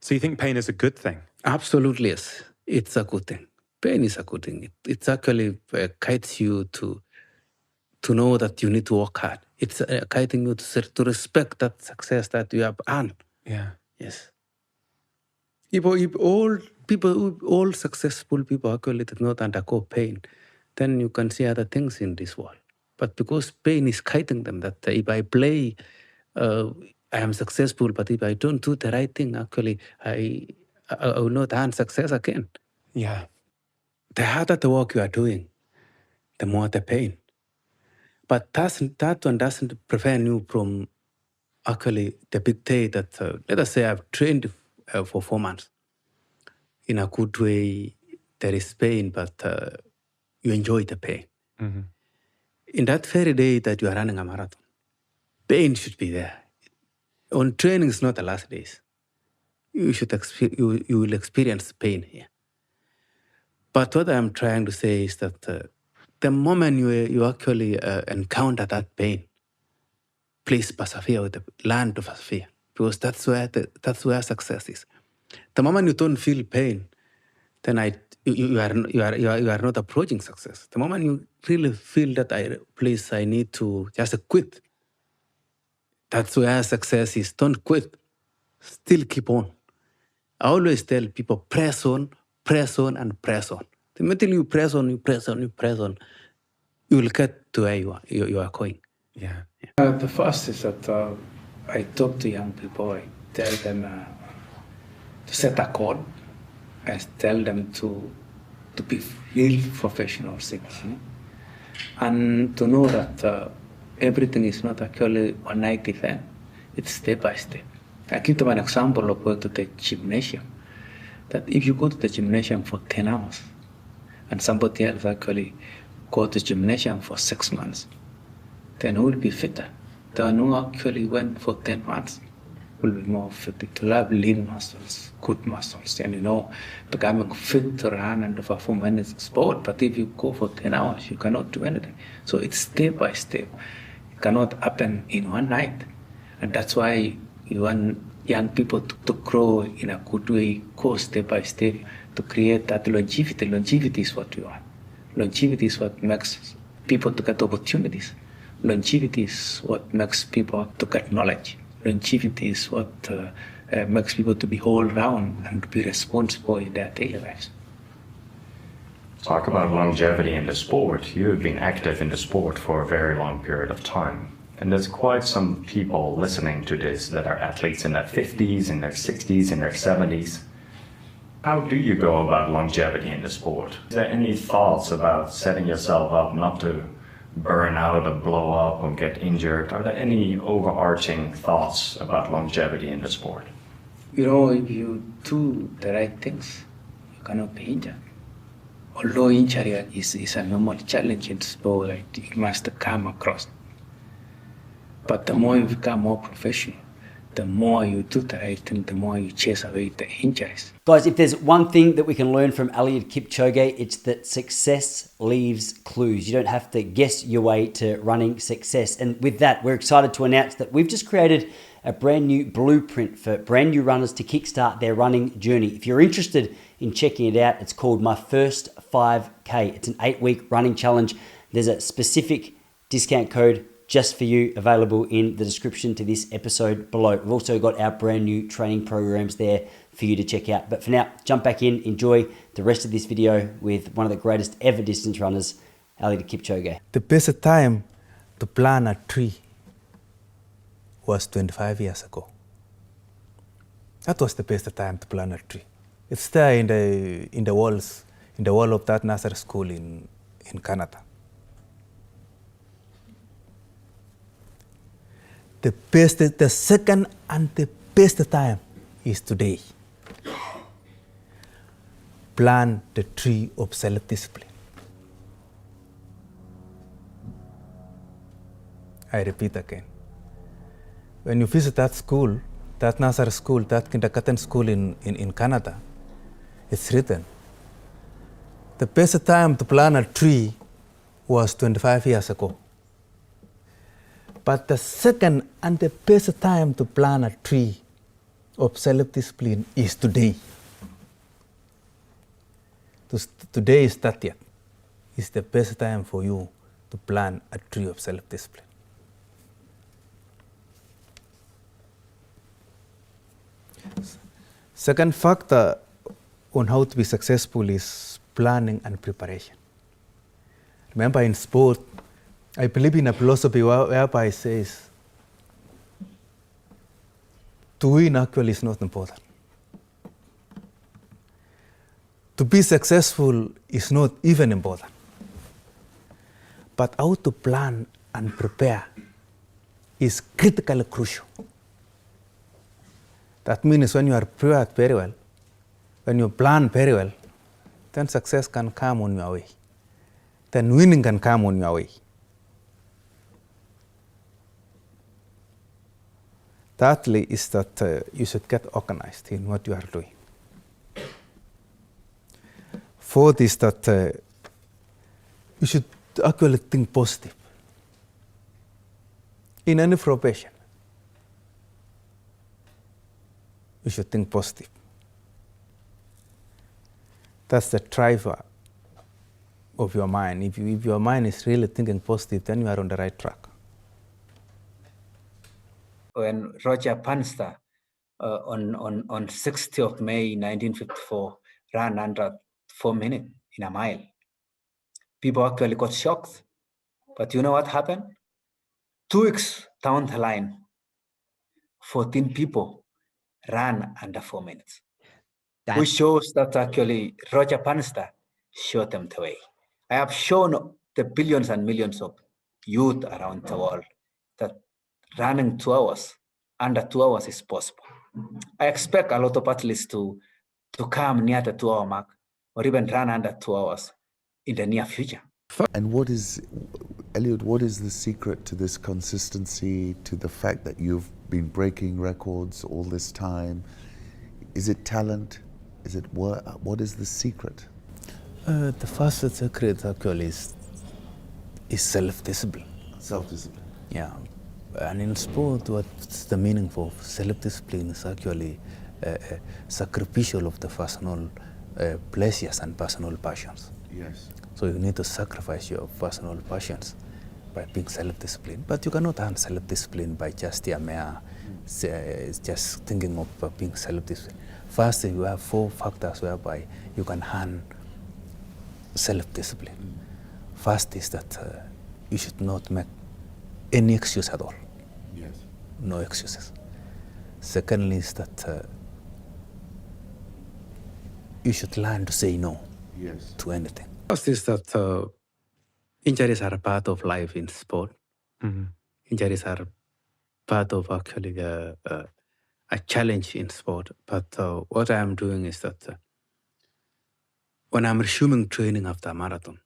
So you think pain is a good thing? Absolutely, yes. It's a good thing. Pain is a good thing. It actually guides you to know that you need to work hard. It's guiding you to respect that success that you have earned. Yeah. Yes. If all successful people actually did not undergo pain, then you can see other things in this world. But because pain is guiding them, that if I play, I am successful, but if I don't do the right thing, actually, I will not earn success again. Yeah. The harder the work you are doing, the more the pain. But that one doesn't prevent you from actually the big day that, let us say I've trained for 4 months. In a good way, there is pain, but you enjoy the pain. Mm-hmm. In that very day that you are running a marathon, pain should be there. On training is not the last days. You should you will experience pain here. But what I'm trying to say is that the moment you actually encounter that pain, please persevere with learn to persevere, because that's where success is. The moment you don't feel pain, then you are not approaching success. The moment you really feel that I need to just quit, that's where success is. Don't quit. Still keep on. I always tell people, press on, and press on. The minute you press on, you will get to where you are going. Yeah. The first is that I talk to young people. I tell them to set a goal. I tell them to be real professionals, and to know that everything is not actually one night event. It's step by step. I give them an example of going to the gymnasium. That if you go to the gymnasium for 10 hours, and somebody else actually go to the gymnasium for 6 months, then who will be fitter? The one who actually went for 10 months will be more fit to have lean muscles, good muscles, and becoming fit to run and to perform any sport. But if you go for 10 hours, you cannot do anything. So it's step by step. It cannot happen in one night. And that's why you want young people to grow in a good way, go step by step, to create that longevity. Longevity is what we want. Longevity is what makes people to get opportunities. Longevity is what makes people to get knowledge. Longevity is what makes people to be all round and to be responsible in their daily lives. Talk about longevity in the sport. You have been active in the sport for a very long period of time. And there's quite some people listening to this that are athletes in their 50s, in their 60s, in their 70s. How do you go about longevity in the sport? Is there any thoughts about setting yourself up not to burn out or blow up or get injured? Are there any overarching thoughts about longevity in the sport? If you do the right things, you cannot be injured. Although injury is a normal challenge in sport, it must come across. But the more you become more professional, the more you do the right thing, the more you chase away the injuries. Guys, if there's one thing that we can learn from Eliud Kipchoge, it's that success leaves clues. You don't have to guess your way to running success. And with that, we're excited to announce that we've just created a brand new blueprint for brand new runners to kickstart their running journey. If you're interested in checking it out, it's called My First 5K. It's an 8-week running challenge. There's a specific discount code just for you, available in the description to this episode below. We've also got our brand new training programs there for you to check out. But for now, jump back in, enjoy the rest of this video with one of the greatest ever distance runners, Eliud Kipchoge. The best time to plant a tree was 25 years ago. That was the best time to plant a tree. It's there in the wall of that nursery school in Canada. The second and the best time is today. Plant the tree of self-discipline. I repeat again. When you visit that school, that nursery school, that kindergarten school in Canada, it's written, the best time to plant a tree was 25 years ago. But the second and the best time to plant a tree of self-discipline is today. Today is 30th. It's the best time for you to plant a tree of self-discipline. Second factor on how to be successful is planning and preparation. Remember, in sport, I believe in a philosophy whereby it says, to win actually is not important. To be successful is not even important. But how to plan and prepare is critically crucial. That means when you are prepared very well, when you plan very well, then success can come on your way. Then winning can come on your way. Thirdly is that you should get organized in what you are doing. Fourth is that you should actually think positive in any profession. You should think positive. That's the driver of your mind. If your mind is really thinking positive, then you are on the right track. When Roger Bannister on 6th of May 1954 ran under 4 minutes in a mile, people actually got shocked. But you know what happened? 2 weeks down the line, 14 people ran under 4 minutes, which shows that actually Roger Bannister showed them the way. I have shown the billions and millions of youth around the world that running 2 hours, under 2 hours is possible. I expect a lot of athletes to come near the 2 hour mark or even run under 2 hours in the near future. And Eliud, what is the secret to this consistency, to the fact that you've been breaking records all this time? Is it talent? Is it what is the secret? The first secret actually is self-discipline. Self-discipline. Yeah. And in sport, what's the meaning for self-discipline is actually sacrificial of the personal pleasures and personal passions. Yes. So you need to sacrifice your personal passions by being self-disciplined. But you cannot earn self-discipline by just just thinking of being self-disciplined. First, you have 4 factors whereby you can earn self-discipline. First is that you should not make any excuse at all. Yes. No excuses. Secondly is that you should learn to say no to anything. First is that injuries are a part of life in sport. Mm-hmm. Injuries are part of actually a challenge in sport. But what I am doing is that when I'm resuming training after a marathon,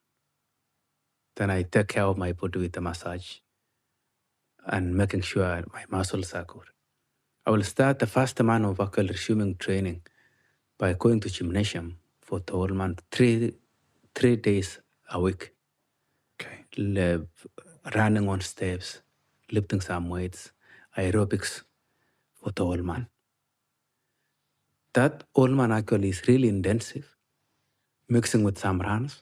then I take care of my body with a massage and making sure my muscles are good. I will start the first month of actually resuming training by going to gymnasium for the whole month, three days a week. Okay. Running on steps, lifting some weights, aerobics for the whole month. That whole month actually is really intensive, mixing with some runs,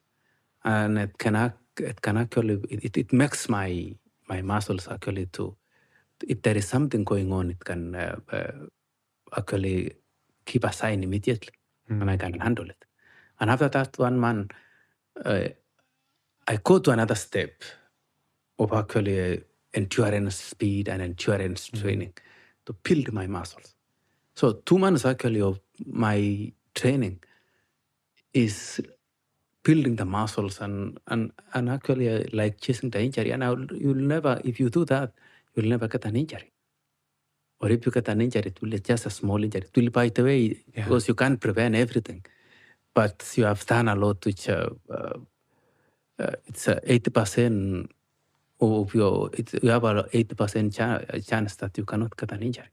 and it makes my muscles actually to, if there is something going on, it can actually keep a sign immediately, and I can handle it. And after that 1 month, I go to another step of actually endurance speed and endurance training to build my muscles. So 2 months actually of my training is building the muscles and actually like chasing the injury. And you'll never, if you do that, you'll never get an injury. Or if you get an injury, it will be just a small injury. It will, by the way, because you can't prevent everything. But you have done a lot, which it's 80% of you have an 80% chance that you cannot get an injury.